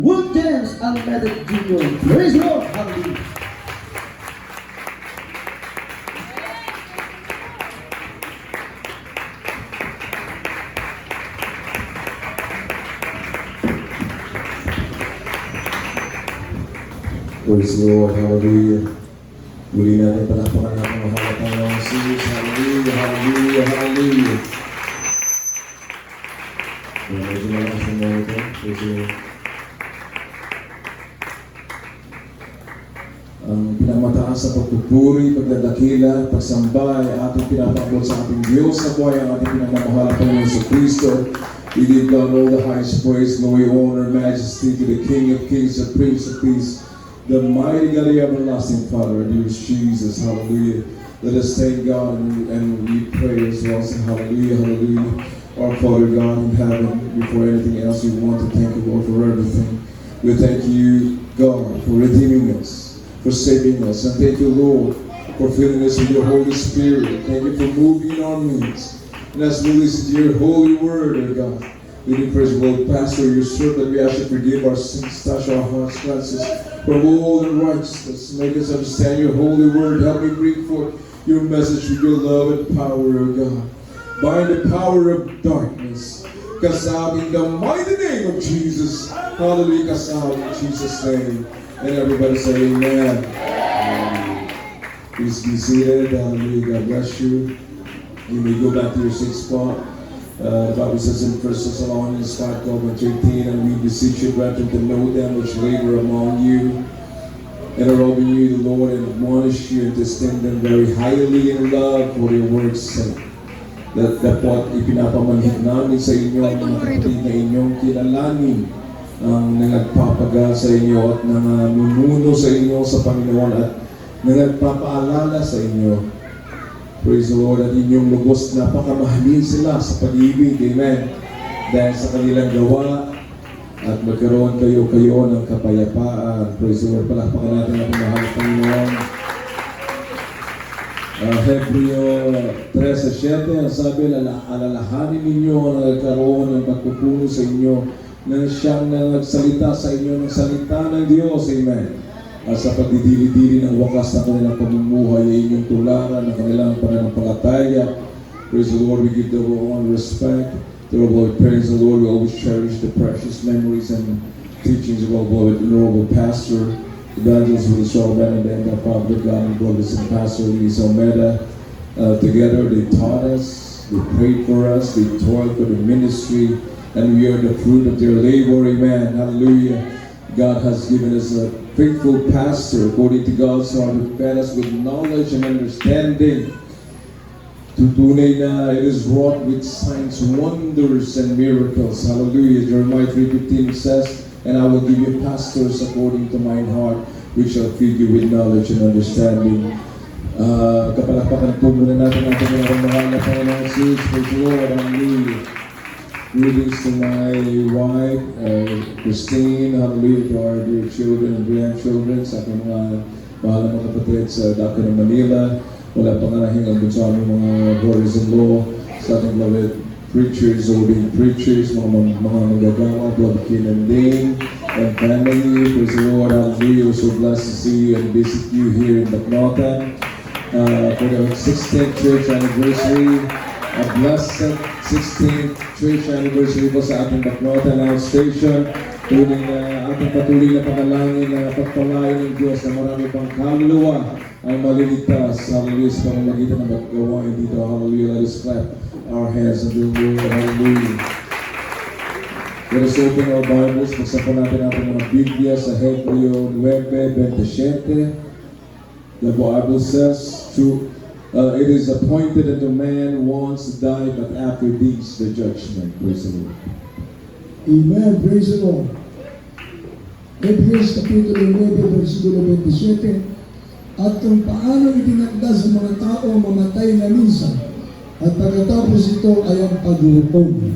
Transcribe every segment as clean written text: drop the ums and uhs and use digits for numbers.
Will James Almeida Jr. Praise the Lord. Hallelujah. Praise the Lord, hallelujah. Muli natin palakpakan natin ang mahal na Panginoong Jesus. Hallelujah, hallelujah, hallelujah. Medyo malakas na mga ito. Praise the Lord. Ang pinamataas sa pagpupuri, pagdadakila, pagsamba ay ating pinapakbol sa ating Diyos sa buhay, ang ating pinamamahal na Panginoon sa Kristo. We give God all the highest praise, glory, honor, majesty to the King of Kings, the Prince of Peace, the mighty God, the everlasting Father, dearest Jesus, hallelujah. Let us thank God and we pray as well, say hallelujah, hallelujah. Our Father God in heaven, before anything else, we want to thank you, Lord, for everything. We thank you, God, for redeeming us, for saving us, and thank you, Lord, for filling us with your Holy Spirit. Thank you for moving in our midst. And as we listen to your holy word, O God, we do praise the Lord, Pastor, your servant, we ask you to forgive our sins, touch our hearts, cleanse us from all unrighteousness. Make us understand your holy word. Help me bring forth your message with your love and power, O God. Bind the power of darkness. Kasabi in the mighty name of Jesus. Hallelujah, kasabi in Jesus' name. And everybody say amen. Please be seated. Hallelujah, God bless you. You may go back to your sixth spot. The Bible says in 1 Thessalonians 5:12-13, and we beseech you, brethren, to know them which labor among you, and are over you the Lord, and admonish you, and to esteem them very highly in love for your word's sake. Dapat ipinapamanhid namin sa inyo ang mga kapatid na inyong kinalanin, ang nagpapaga sa inyo at namumuno sa inyo sa Panginoon at nagpapaalala sa inyo. Praise the Lord, at inyong lubos napakamahalin sila sa pag-ibig, amen. Dahil sa kanilang gawa at magkaroon kayo ng kapayapaan. Praise the Lord, palakpakan natin ang mahal na Panginoon. Hebreo 13:7, ang sabi, alalahanin ninyo ang nagkaroon ng pagpupuno sa inyo na siyang nagsalita sa inyo ng salita ng Diyos, amen. Sa pagdidili-dili ng wakas na kanilang pamumuhay ay inyong tularan ng kanilang pananampalataya. Praise the Lord, we give the Lord respect. The Lord, praise the Lord, we always cherish the precious memories and teachings of our honorable pastor, Evangelist Willis Almeida, and the Father God and brothers and Pastor Luis Almeida. Together they taught us, they prayed for us, they toiled for the ministry, and we are the fruit of their labor, amen. Hallelujah. God has given us a faithful pastor according to God's heart who fed us with knowledge and understanding. Tutunay na it is wrought with signs, wonders, and miracles. Hallelujah. Jeremiah 3:15 says, and I will give you pastors according to mine heart, which shall feed you with knowledge and understanding. Kapalakpakan po muna natin ang mahal na Panginoon Jesus. Praise the Lord. Hallelujah. Greetings to my wife, Christine, hallelujah, to our dear children and grandchildren, sa aking mga mahal na mga kapatid sa Daco ng Manila. Wala panganahing ang bunso aming mga brothers-in-law, sa ating beloved preachers, ordained preachers, mga magagawa, Brother Ken and Dane, and family. Praise the Lord, hallelujah. We're so blessed to see you and visit you here in Bacnota for the 16th church anniversary. A blessed 16th church anniversary po sa ating Bacnota Now Station. Tuloy na ating patuloy na panalangin na pagpalain ng Diyos na marami pang kaluluwa ang maliligtas. Hallelujah, sa pamamagitan ng paggawain dito. Hallelujah, let us clap our hands and do Lord. Hallelujah. Let us open our Bibles. Magsapan natin ating mga Biblia sa Hebreo 9:27. The Bible says, it is appointed that a man wants to die, but after these, the judgment. Praise the Lord. Amen. Praise the Lord. Hebreos Kapitulo 9, versikulo 27. At kung paano itinakda sa mga tao mamatay na minsan, at pagkatapos ito ay ang paghukom.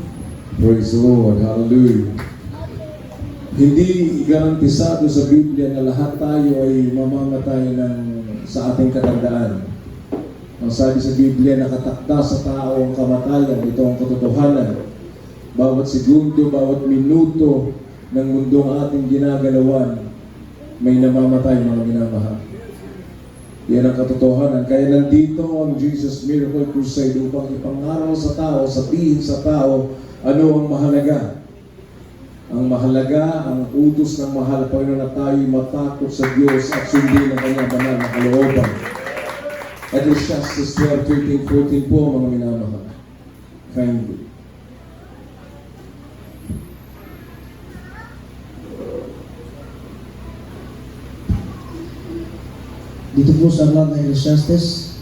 Praise the Lord. Hallelujah. Hindi garantisado sa Biblia na lahat tayo ay mamamatay sa ating katandaan. Ang sabi sa Biblia, nakatakda sa tao ang kamatayan. Ito ang katotohanan. Bawat segundo, bawat minuto, ng mundong ating ginagalawan, may namamatay, mga minamahal. Yan ang katotohanan. Kaya nandito ang Jesus Miracle Crusade upang ipangaral sa tao, sabihin sa tao, ano ang mahalaga. Ang mahalaga, ang utos ng mahal, Panginoon, na tayo matakot sa Diyos at sundin ang kanyang banal na kalooban. Ecclesiastes 12, 13, 14 po, mga minamahal. Kindly. Dito po sa aklat ng Ecclesiastes,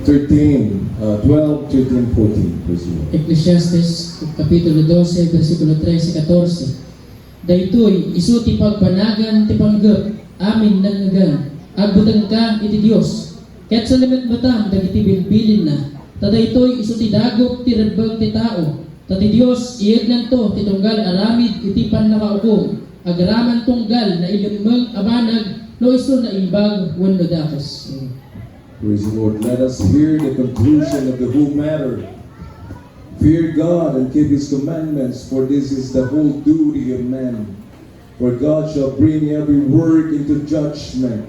12, 13, 14. Please. Ecclesiastes, Kapitulo 12, versikulo 13-14. Daytoy, isu ti pagpanagan ti panggap, amin nangagan, agbutang ka iti Diyos. Ket sa limit batam, dagiti bilbilin na, tadaytoy isu ti dagop ti radbag ti tao, tati Diyos, iyag lang to, ti tunggal aramid iti panakaukom, agaraman tunggal na ilimang abanag, no isu na imbag wenno dakas. Praise the Lord. Let us hear the conclusion of the whole matter. Fear God and keep His commandments, for this is the whole duty of man. For God shall bring every work into judgment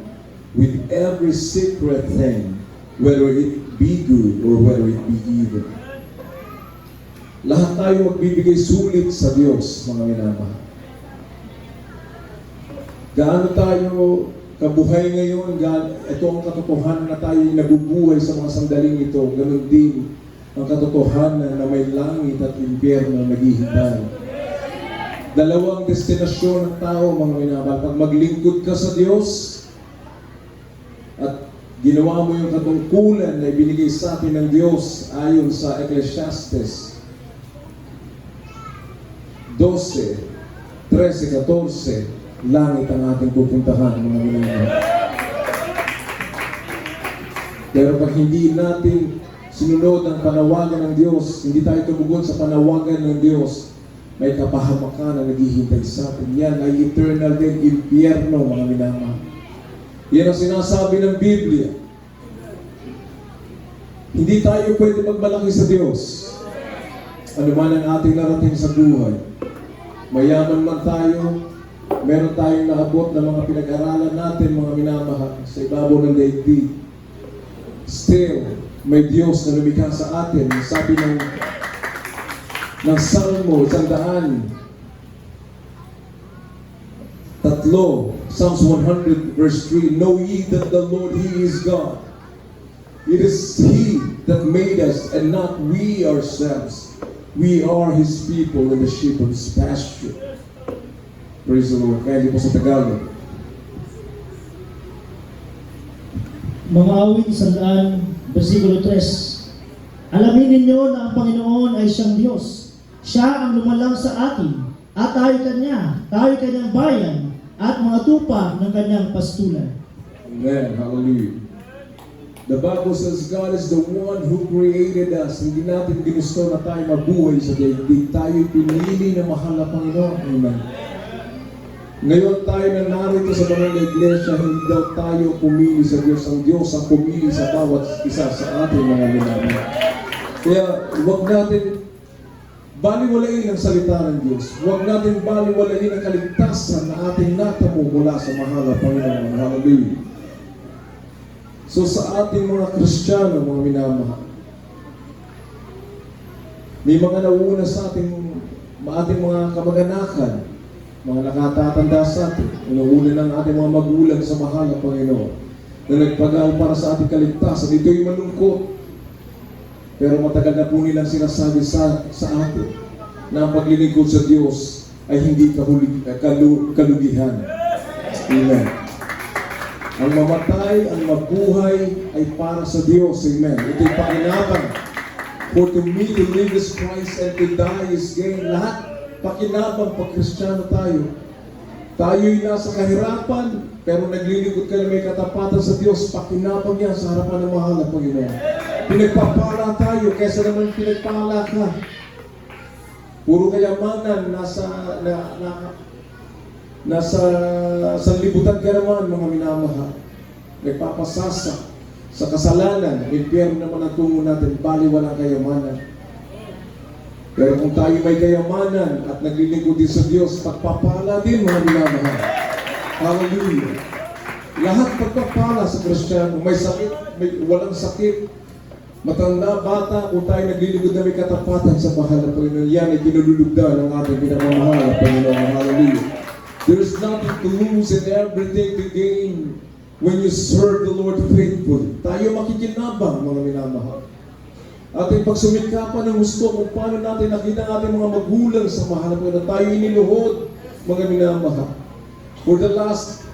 with every secret thing, whether it be good or whether it be evil. Lahat tayo magbibigay sulit sa Diyos, mga minamahal. Gaano tayo kabuhay ngayon, ito ang katotohanan na tayo nabubuhay sa mga sandaling ito. Ganon din ang katotohanan na may langit at impyerno na naghihintay. Dalawang destinasyon ng tao, mga minamahal. Pag maglingkod ka sa Diyos at ginawa mo yung katungkulan na ibinigay sa atin ng Diyos ayon sa Ecclesiastes 12, 13, 14, langit ang ating pupuntahan, mga minamahal. Pero pag hindi natin sinunod ang panawagan ng Diyos, hindi tayo tumugon sa panawagan ng Diyos, may kapahamakan na naghihintay sa atin. Yan ay eternal din, impyerno, mga minamahal. Yan ang sinasabi ng Biblia. Hindi tayo pwede magmalaki sa Diyos. Ano man ang ating narating sa buhay. Mayaman man tayo, meron tayong naabot na mga pinag-aralan natin, mga minamahal, sa ibabaw ng daigdig. Still, may Diyos na lumikha sa atin. Sabi ng Salmo, 100, Psalms 100 verse 3, know ye that the Lord, He is God. It is He that made us and not we ourselves. We are His people and the sheep of His pasture. Praise the Lord. Kaya di po sa Tagalog. mga awit 100, versikulo 3. Alamin ninyo na ang Panginoon ay siyang Diyos. Siya ang lumalang sa atin, at tayo kanyang bayan, at mga tupa ng kanyang pastulan. Amen. Hallelujah. The Bible says God is the one who created us. Hindi natin ginusto na tayo mabuhay sa daigdig. Tayo pinili na mahal na Panginoon. Amen. Ngayon tayo na narito sa banal na iglesia, hindi daw tayo pumili sa Diyos. Ang Diyos ang pumili sa bawat isa sa ating mga minamahal. Kaya huwag natin baliwalain ang salita ng Diyos. Huwag natin baliwalain ang kaligtasan na ating natamo mula sa mahal na Panginoon. Hallelujah. So sa ating mga Kristiyano, mga minamahal, may mga nauuna sa ating mga kamag-anakan, mga nakatatanda sa atin, nauuna ng ating mga magulang sa mahal na Panginoon, na nagpagal para sa ating kaligtasan. Ito'y malungkot. Pero matagal na po nilang sinasabi sa atin na ang paglilingkod sa Diyos ay hindi kalugihan. Amen. Ang mamatay, ang mabuhay ay para sa Diyos. Amen. Ito'y pakinabang. For to me to live is Christ and to die is gain. Lahat pakinabang pag Kristiyano tayo. Tayo'y nasa kahirapan, pero naglilingkod ka na may katapatan sa Diyos. Pakinabang yan sa harapan ng mahal na Panginoon. Pinagpapala tayo kaysa naman pinagpala ka. Puro kayamanan, nasa sanlibutan ka naman, mga minamahal. Nagpapasasa sa kasalanan, impyerno naman ang tungo natin, bali walang kayamanan. Pero kung tayo may kayamanan at naglilingkod din sa Diyos, pagpapala din mga minamahal. Hallelujah. Lahat pagpapala sa Kristiyano, may sakit, walang sakit, matanda, bata, kung tayo naglilingkod na may katapatan sa mahal na Panginoon, yan ay kinululugdan ng ating pinagmamahal na Panginoon. Hallelujah. There's nothing to lose and everything to gain when you serve the Lord faithfully. Tayo makikinabang, mga minamahal. Ating pagsumikapan ng gusto kung paano natin nakita ang ating mga magulang sa mahal na Panginoon. Tayo iniluhod, mga minamahal. For the last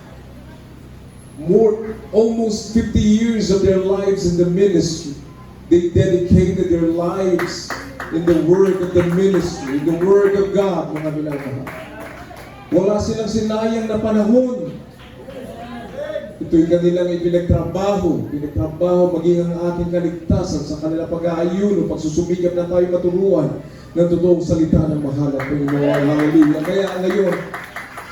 almost 50 years of their lives in the ministry, they dedicated their lives in the work of the ministry, in the word of God, mga minamahal. Wala silang sinayang na panahon. Ito'y kanilang pinagtrabaho maging ang ating kaligtasan sa kanilang pag-aayuno, pagsusumikap na tayo maturuan ng totoong salita ng mahal at Panginoon. Hallelujah. Kaya ngayon,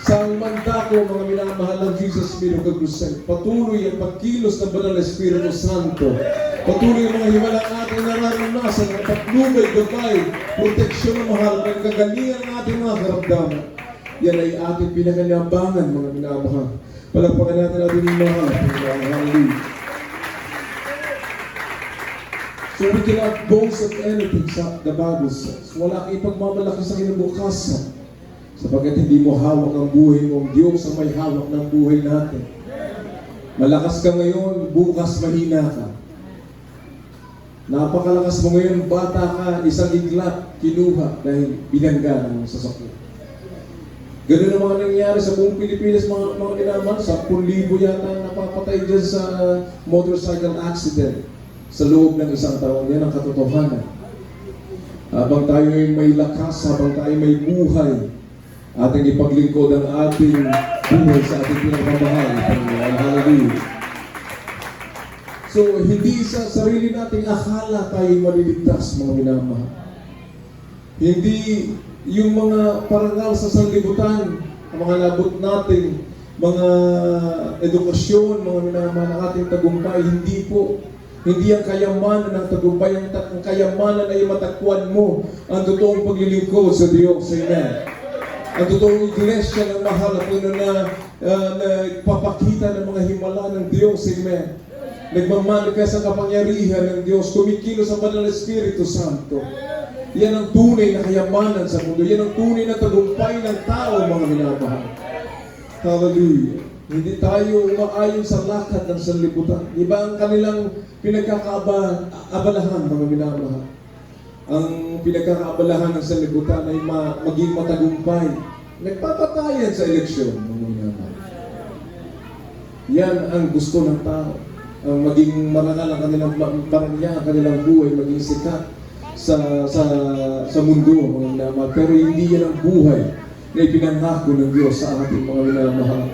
sa mandako, mga minamahal ng Jesus Espiritu Santo, patuloy ang pagkilos ng Banal na Espiritu Santo. Patuloy ang mga himalang ating nararanasan, ang paglubay, gabay, proteksyon ng mahal, ang kagalingan ng ating mga karamdaman. Yan ay ating pinagaliambangan, mga minamahal. Palagpakan natin ating mahal. Hallelujah. So we cannot boast of anything sa the Bible says. Wala kang ipagmamalaki sa kinabukasan. Sapagkat hindi mo hawak ang buhay mo, ang Diyos ang may hawak ng buhay natin. Malakas ka ngayon, bukas mahina ka. Napakalakas mo ngayon, bata ka, isang iglap, kinuha dahil binangga ng sasakyan. Ganun ang mga nangyayari sa buong Pilipinas, mga minamahal. 10,000 yata napapatay dyan sa motorcycle accident sa loob ng isang taon. Yan ang katotohanan. Habang tayo ay may lakas, habang tayo may buhay, ating ipaglingkod ang ating buhay sa ating pinagmamahal. Hallelujah. So, hindi sa sarili nating akala tayo maliligtas, mga minamahal. Hindi yung mga parangal sa sanlibutan, ang mga labot nating mga edukasyon, mga minamahal ng ating tagumpay, hindi po. Hindi ang kayamanan ng tagumpay, ang kayamanan ay matakwan mo ang totoong paglilingkod sa Diyos. Amen. Ang totoong iglesia ng mahal at na nagpapakita ng mga himala ng Diyos. Amen. Nagmamanifest ang kapangyarihan ng Diyos. Kumikilos ang Banal na Espiritu Santo. Yan ang tunay na kayamanan sa mundo. Yan ang tunay na tagumpay ng tao, mga minamahal. Hallelujah. Hindi tayo umaayon sa lakad ng sanlibutan. Iba ang kanilang pinagkakaabalahan, mga minamahal. Ang pinagkakaabalahan ng sanlibutan ay maging matagumpay. Nagpapatayan sa eleksyon, mga minamahal. Yan ang gusto ng tao. Ang maging marangal ang kanilang paranya, ang kanilang buhay, maging sikat sa mundo, mga minamahal. Pero hindi yan ang buhay na ipinangako ng Diyos sa ating mga minamahal.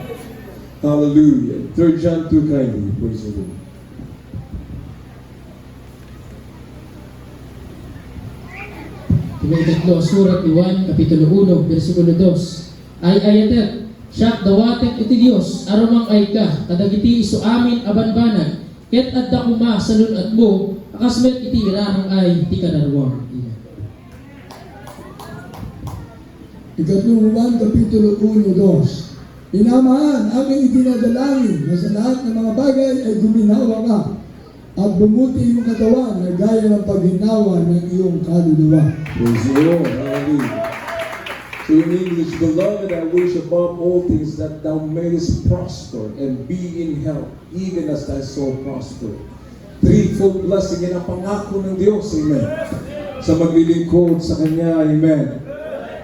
Hallelujah. 3 John 2 kindly. Praise the Lord. Ikatlo, surat ni Juan, kapitulo 1, versikulo 2. Ay ayatet, siyak dawatek iti Diyos, aramang ay ka, kadagiti iso amin abanbanag, ket adda kuma sa lunat mo, akasmet iti irarang ay ti kanarwang. Ikatlong Juan, kapitulo 1, 2. Inamaan, aking itinadalangin na sa lahat ng mga bagay ay guminawa ka at bumuti iyong katawan na gaya ng paghinawa ng iyong kaluluwa. Praise the Lord. Hallelujah. So in English, beloved, I wish above all things that thou mayest prosper and be in health, even as thy soul prosper. Threefold blessing, yan ang pangako ng Diyos. Amen. Sa maglilingkod sa Kanya. Amen.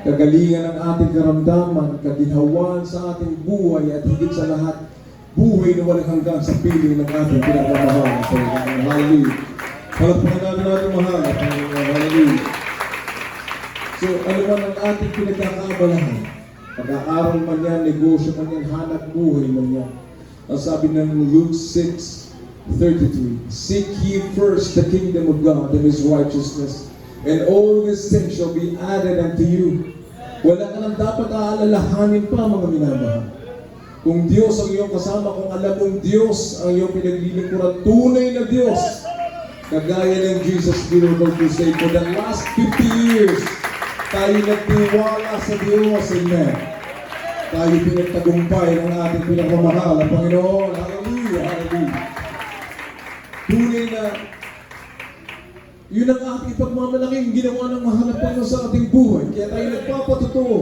Kagalingan ng ating karamdaman, kaginhawaan sa ating buhay, at higit sa lahat, buhay na walang hanggan sa piling ng ating pinagmamahal. Hallelujah. Palagpakan natin mahal. Hallelujah. So, ano man ang ating pinagkakaabalahan? Pag-aaral man yan, negosyo man yan, hanap buhay man yan. Ang sabi ng Luke 6:33, seek ye first the kingdom of God and His righteousness, and all these things shall be added unto you. Wala ka lang dapat aalalahanin pa, mga minamahal. Kung Diyos ang iyong kasama, kung alam mong Diyos ang iyong pinaglilingkuran, tunay na Diyos, Kagaya ng Jesus Miracle Crusade, for the last 50 years, tayo nagtiwala sa Diyos. Amen. Tayo pinagtagumpay ng ating pinakamahal na Panginoon. Hallelujah, hallelujah. Tunay na yun ang ating pagmamalaking ginawa ng mahal na Panginoon sa ating buhay. Kaya tayo nagpapatotoo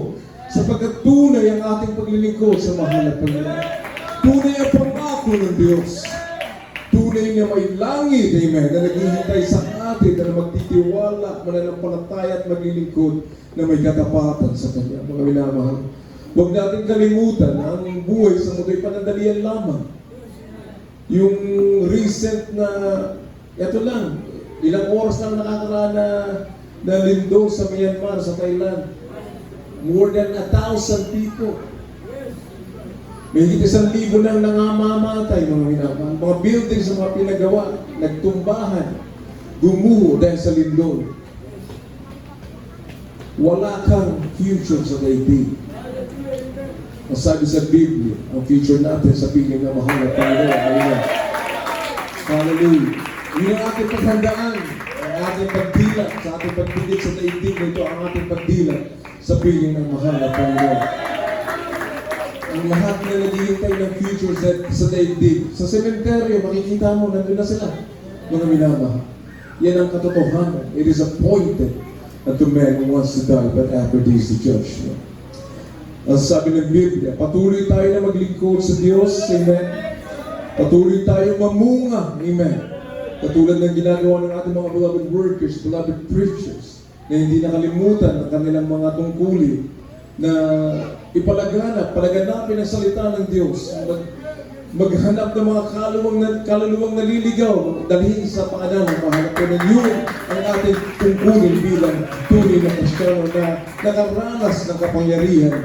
sapagkat tunay ang ating paglilingkod sa mahal na Panginoon. Tunay ang pangako ng Diyos. Tunay na may langit, amen, na naghihintay sa atin na magtitiwala, mananampalataya at maglilingkod na may katapatan sa Kanya. Mga minamahal, huwag natin kalimutan na ang buhay sa mundo ay panandalian lamang. Yung recent na, ito lang, ilang oras lang nakakaraan na lindo sa Myanmar, sa Thailand. More than 1,000 people. May higit 1,000 nang nangamamatay, mga minamahal. Mga buildings na mga pinagawa, nagtumbahan, gumuho dahil sa lindol. Wala kang future sa daigdig. Ang sabi sa Biblia, ang future natin sa piling na mahal na Panginoon. Amen. Hallelujah. Yun ang ating paghandaan, ang ating pagdilat, sa ating pagdilit sa daigdig nito, ang ating pagdilat sa piling ng mahal na Panginoon. Ang lahat na naghihintay ng future sa daigdig. Sa sementeryo, makikita mo, nandun na sila. Mga minamahal. Yan ang katotohanan. It is appointed unto man who wants to die, but after this the judgment. Ang sabi ng Biblia, patuloy tayo na maglingkod sa Diyos. Amen. Patuloy tayo mamunga. Amen. Katulad ng ginagawa ng ating mga beloved workers, beloved preachers, na hindi nakalimutan ang kanilang mga tungkulin na palaganapin ang salita ng Diyos, maghanap ng mga kaluluwang naliligaw, dalhin sa paanan ng mahalapan ng yun ang ating tungkulin bilang tunay na Kristiyano na nakaranas ng kapangyarihan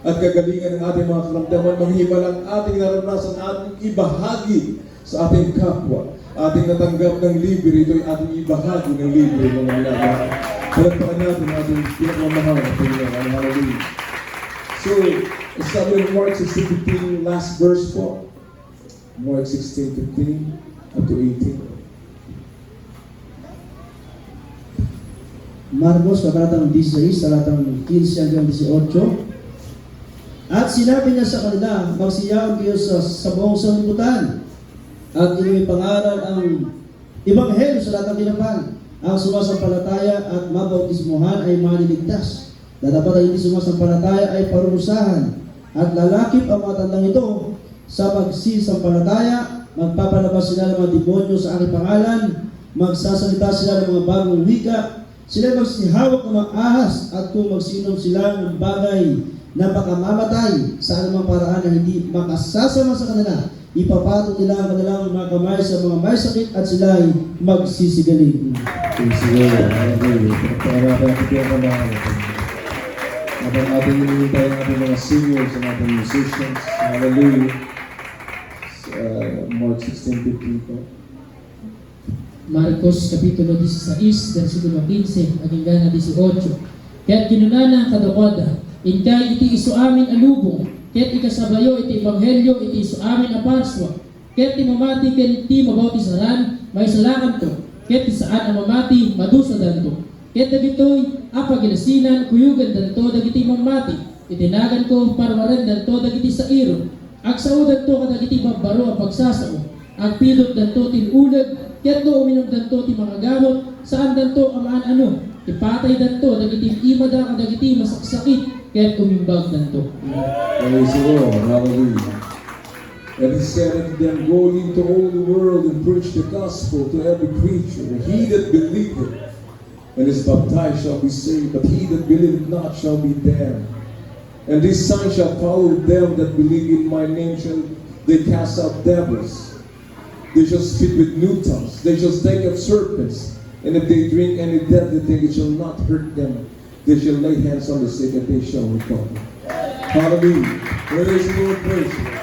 at kagalingan ng ating mga karamdaman, manghimalang ating naranasan, ating ibahagi sa ating kapwa. Ating natanggap ng libre, ito'y ating ibahagi ng libre ng mga laban. Palagpakan natin ating pinakamahal na Panginoon. Hallelujah. So, sabi ng Mark 16:15, last verse po. Mark 16:15 up to 18. Marcos, katatang 16, talatang 15 hanggang 18. At sinabi niya sa kanila, magsiyaon kayo sa buong sanlibutan at inyong pangaral ang ebanghelyo sa lahat ng tinapan. Ang sumasampalataya at mabautismuhan ay maliligtas. Dapat ay hindi sumasampalataya ay parurusahan. At lalakip ang mga tandang ito sa pagsisampalataya, magpapalabas sila ng mga demonyo sa aking pangalan, magsasalita sila ng mga bagong wika, sila magsihawak ng mga ahas, at kung magsinom sila ng bagay na makamamatay sa anumang paraan na hindi makasasama sa kanila, ipapatong nila ang kanilang mga kamay sa mga may sakit at sila ay magsisigaling. Siguro, para natin ang kamahal. Habang ating hinihintay ang ating mga singers, ang ating musicians, hallelujah. Mark 16:15 po. Marcos Kapitulo 16, versikulo 15, hanggang 18. Kaya't kinunana ang kadakwada, inkay iti iso amin alubong, kaya't ikasabayo iti ebanghelyo iti iso amin aparswa, kaya't mamati ken ti mabautisaran, may salakan to, kaya't saan ang mamati, madusa danto. Kaya't dagitoy, apagilasinan, kuyugan danto, dagiti mamati, itinagan ko, parwaran danto, dagiti sa iro, agsaudan to, kadagiti babaro ang pagsasao, ang pilot danto, tinulag, kaya't no uminom danto, ti mga gamot, saan danto, amaan ano, ipatay danto, dagiti imada, ang dagiti masaksakit, kaya't umimbag danto. Praise the Lord, hallelujah. And he said unto them, go into all the world and preach the gospel to every creature, and he that believeth and is baptized shall be saved, but he that believeth not shall be damned. And these signs shall follow them that believe in my name, shall they cast out devils. They shall speak with new tongues. They shall take up serpents. And if they drink any deadly thing, it shall not hurt them. They shall lay hands on the sick, and they shall recover. Hallelujah. Praise the Lord, praise the Lord.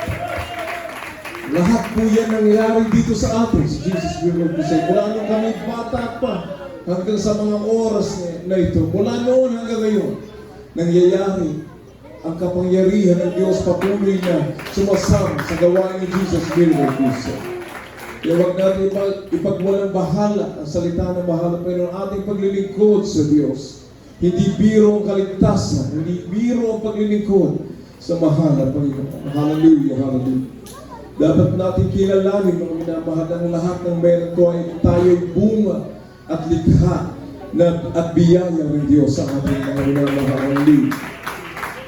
Lahat po yan nangyari dito sa atin, si Jesus Miracle Crusade. Mula nung kami bata pa, hanggang sa mga oras na ito, mula noon hanggang ngayon, nangyayari ang kapangyarihan ng Diyos patuloy na sumasama sa gawain ni Jesus Miracle Crusade. Kaya huwag natin ipagwalang bahala ang salita ng bahala, pero ang ating paglilingkod sa Diyos. Hindi biro ang kaligtasan, hindi biro ang paglilingkod sa mahal na Panginoon. Hallelujah, hallelujah. Dapat natin kilalanin mga minamahal ng lahat ng meron ko ay tayo'y bunga at likha at biyaya ng Diyos sa ating mga minamahal. Hallelujah.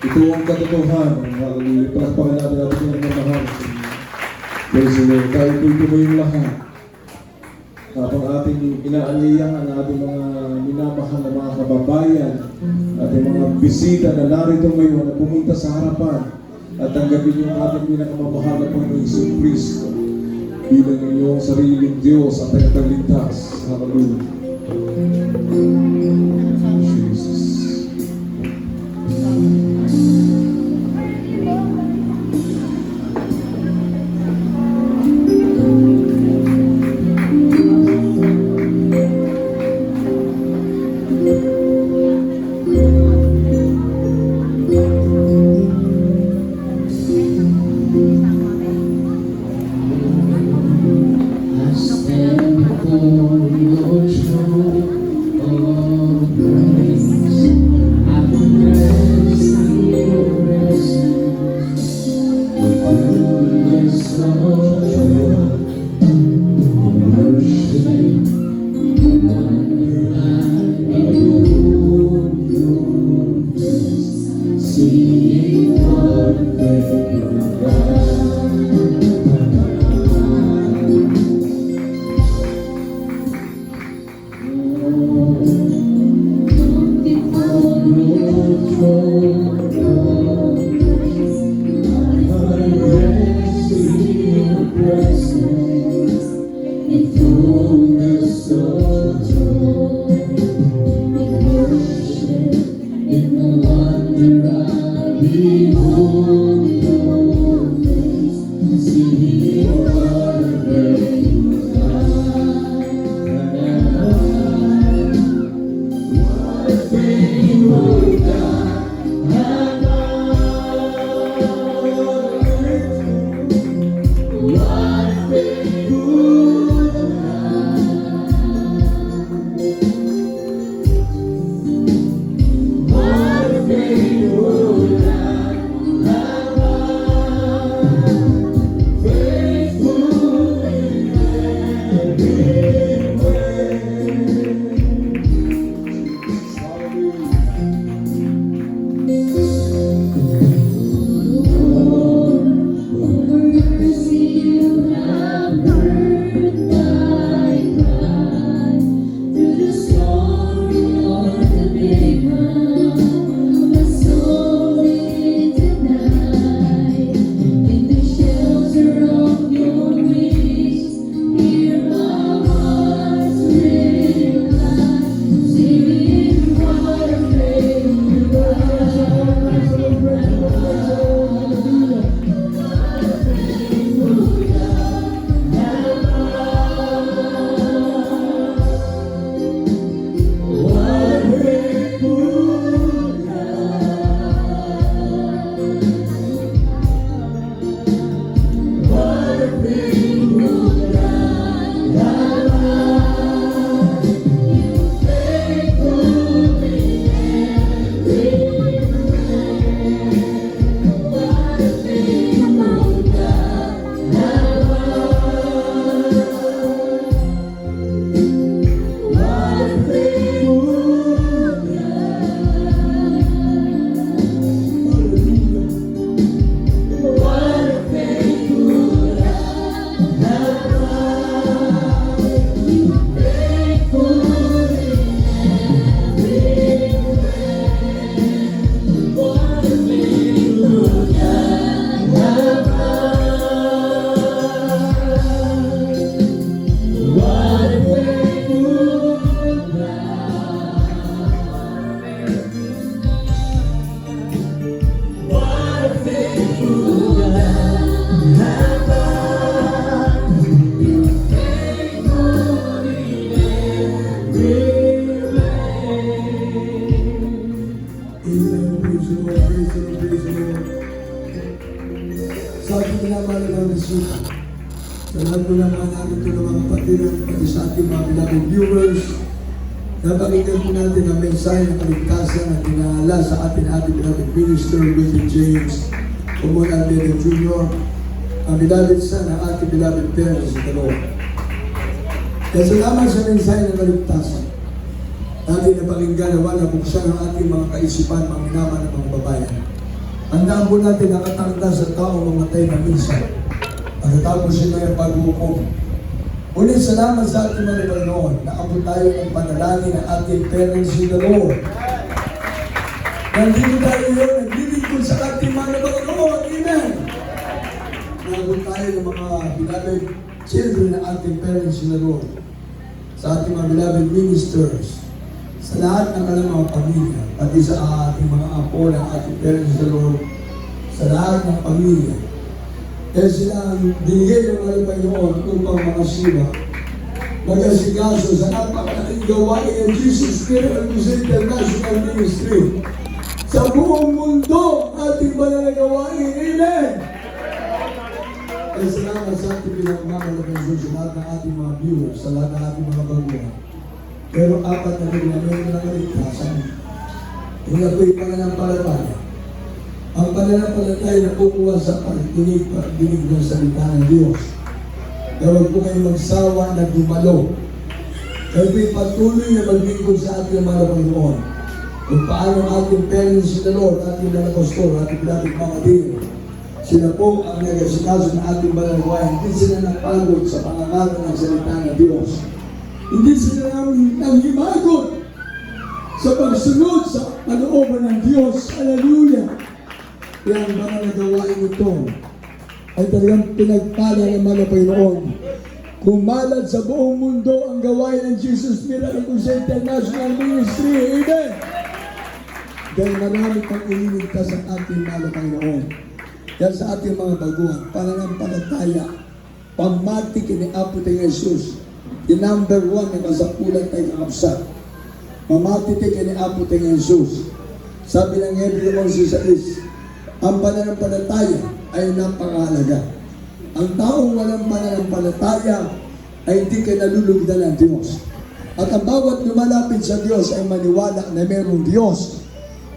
Ito ang katotohanan. Hallelujah. Palakpakan natin natin ang minamahal. Praise the Lord. Tayo po ito mo yung lahat. Habang ating inaanyayahan ang ating mga minamahal na mga kababayan, ating mga bisita na narito ngayon na pumunta sa harapan at tanggapin yung ating pinakamamahal na Panginoon Hesus Kristo bilang inyong sariling Diyos at ang tagaligtas. Hallelujah. Jesus. I stand before your throne of grace. I rest in your presence. Goodness of joy, worship, wonder I behold your face. Seeing what a faithful God. Sa lahat po ng mga narito ng mga kapatiran, pati sa ating mga beloved viewers, napakinggan po natin ang mensahe ng kaligtasan na tinala sa ating beloved minister, Willie James Pumona Almeida Jr., ang beloved son ng ating beloved parents sa Lord. Kaya salamat sa mensahe ng kaligtasan. Natin napakinggan na wala buksan ang ating mga kaisipan, mga minaman ng mga babayan. Handaan po natin nakatangda sa taong mamatay na minsan. Pagkatapos sila yung pag-hukom. Ulit salamat sa ating mga Panginoon na abot tayo ng panalangin ng ating parents in the Lord. Nandito tayo yun, naglilingkod sa ating mga Panginoon. Amen! Naabot tayo ng mga beloved children ng ating parents in the Lord. Sa ating mga beloved ministers. Sa lahat ng kanilang mga pamilya. Pati sa ating mga apo ng ating parents in the Lord. Sa lahat ng pamilya. Kaya sila ang binigay ng mga Panginoon upang makasiwa. Magasigaso sa napakalaking gawain ng Jesus Miracle Crusade International Ministry. Sa buong mundo, ating mananagawain. Amen! Kaya salamat sa ating pinagmamalakan sa lahat ng ating mga viewers, sa lahat ng ating mga baguhan. Pero apat na rin na meron ng kaligtasan. Kung ako'y pananampalataya, ang pananampalataya na kukuha sa pagdinig ng salita ng Diyos. Kaya huwag po kayo magsawa na dumalo. Kaya po'y patuloy na maglingkod sa ating mga Panginoon. Kung paano ating parents in the Lord, ating mga pastor, ating beloved mga dear, sila po ang nagasikaso ng ating banalwayan. Hindi sila napagod sa pangangalan ng salita ng Diyos. Hindi sila nanghimagot sa pagsunod sa kalooban ng Diyos. Hallelujah! Kaya ang mga nagawain ito ay talagang pinagpala ng mga Panginoon. Kumalat sa buong mundo ang gawain ng Jesus Miracle Crusade International Ministry. Amen! Dahil marami pang ililigtas ang ating mga Panginoon. Kaya sa ating mga baguhan, pananampalataya, pamatik ni Apo tayo Jesus, yung number 1 na kasapulan tayo kakapsat. Mamatik ni Apo tayo Jesus. Sabi ng Hebreo 11:6, ang pananampalataya ay napakahalaga. Ang taong walang pananampalataya ay hindi ka nalulugdan ng Diyos. At ang bawat lumalapit sa Diyos ay maniwala na mayroong Diyos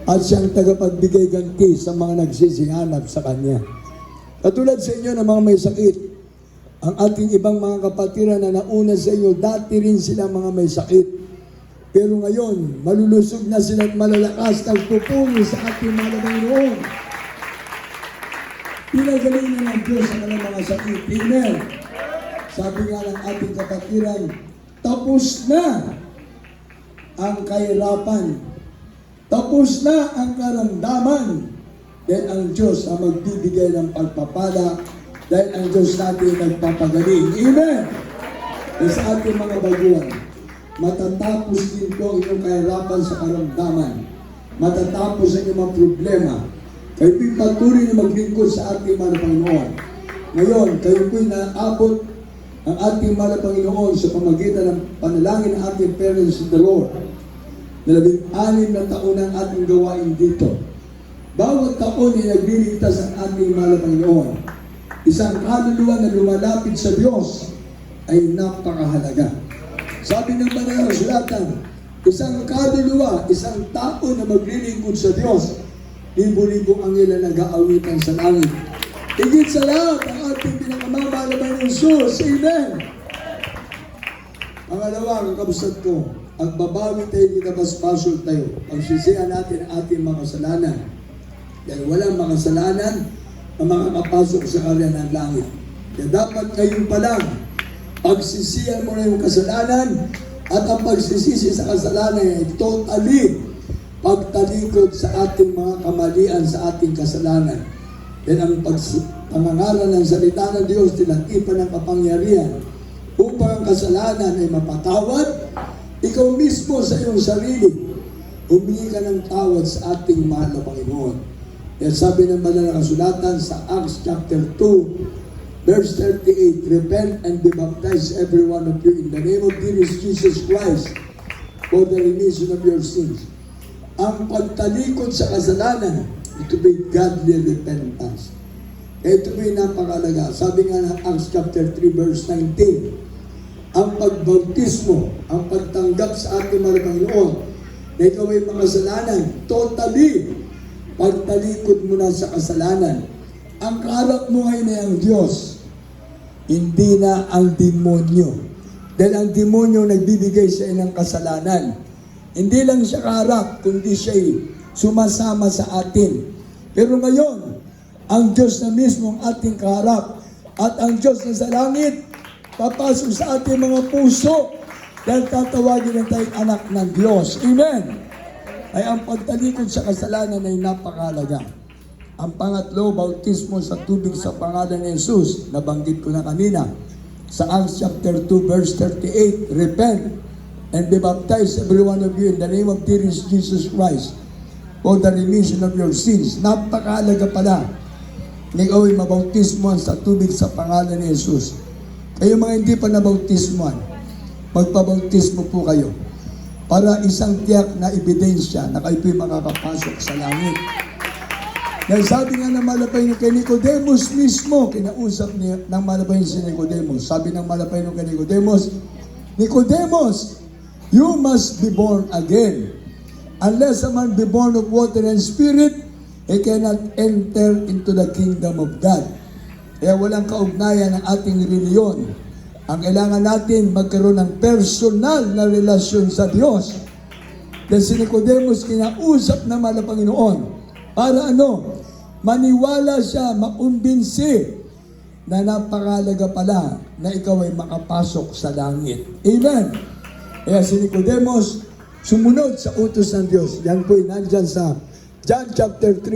at siyang tagapagbigay ganti sa mga nagsisihanap sa Kanya. Katulad sa inyo ng mga may sakit, ang ating ibang mga kapatiran na nauna sa inyo, dati rin sila mga may sakit. Pero ngayon, malulusog na sila at malalakas, nagpupuno sa ating mga Panginoon. Pinagaling na ng Diyos ang kanilang mga sakit. Amen. Sabi nga ng ating kapatiran, tapos na ang kahirapan. Tapos na ang karamdaman. Dahil ang Diyos ang magbibigay ng pagpapala. Dahil ang Diyos natin nagpapagaling. Amen. E sa ating mga baguhan, matatapos din po ang inyong kahirapan sa karamdaman. Matatapos ang inyong mga problema. Kayo po'y patuloy na maglingkod sa ating mga Panginoon. Ngayon, kayo po'y naabot ang ating mga Panginoon sa pamagitan ng panalangin ng ating parents in the Lord. Na 16 na taon ang ating gawain dito. Bawat taon ay nagliligtas ang ating mga Panginoon. Isang kaluluwa na lumalapit sa Diyos ay napakahalaga. Sabi ng banal na kasulatan, isang kaluluwa, isang tao na maglilingkod sa Diyos, libo-libo ang ilan nag-aawitan sa langit. Higit sa lahat, ang ating pinakamamahal na Jesus. Amen! Pangalawa, ang kabusad ko, ang babawi tayo, kinabasbasol tayo. Pagsisihan natin ang ating mga kasalanan. Dahil walang makasalanan ang makakapasok sa karya ng langit. Kaya dapat ngayon pa lang, pagsisihan mo na yung kasalanan at ang pagsisisi sa kasalanan ay totally pagtalikod sa ating mga kamalian sa ating kasalanan. Then ang pangangalan ng salita ng Diyos, tinatipan ng kapangyarihan upang ang kasalanan ay mapatawad. Ikaw mismo sa iyong sarili, humingi ka ng tawad sa ating mahal na Panginoon. Kaya sabi ng banal na kasulatan sa Acts chapter 2, verse 38, repent and be baptized every one of you in the name of dearest Jesus Christ for the remission of your sins. Ang pagtalikod sa kasalanan, ito be godly repentance. Ito po yung napakalaga. Sabi nga ng Acts chapter 3 verse 19, ang pagbautismo, ang pagtanggap sa ating mga Panginoon, na ikaw ay makasalanan, totally, pagtalikod mo na sa kasalanan. Ang kaharap mo ngayon ay ang Diyos, hindi na ang demonyo. Dahil ang demonyo nagbibigay sa ng kasalanan. Hindi lang siya kaharap, kundi siya sumasama sa atin. Pero ngayon, ang Diyos na mismo ang ating kaharap at ang Diyos na sa langit, papasok sa ating mga puso dahil tatawagin na tayong anak ng Diyos. Amen! Ay ang pagtalikod sa kasalanan ay napakahalaga. Ang pangatlo, bautismo sa tubig sa pangalan ni Jesus. Nabanggit ko na kanina. Sa Acts chapter 2 verse 38, repent and be baptized every one of you in the name of dear Jesus Christ for the remission of your sins. Napakahalaga pala na ikaw ay mabautismoan sa tubig sa pangalan ni Jesus. Kayo mga hindi pa nabautismoan, magpabautismo po kayo para isang tiyak na ebidensya na kayo po'y makakapasok sa langit. Dahil sabi nga ng malapay kay Nicodemus mismo, kinausap niya ng malapay si Nicodemus. Sabi ng malapay kay Nicodemus, Nicodemus, you must be born again. Unless a man be born of water and spirit, he cannot enter into the kingdom of God. Kaya walang kaugnayan ng ating reliyon. Ang kailangan natin magkaroon ng personal na relasyon sa Diyos. Dahil si Nicodemus kinausap na Panginoon para maniwala siya, maumbinsi na napakalaga pala na ikaw ay makapasok sa langit. Amen. Kaya si Nicodemus sumunod sa utos ng Diyos. Yan po nandyan sa John chapter 3.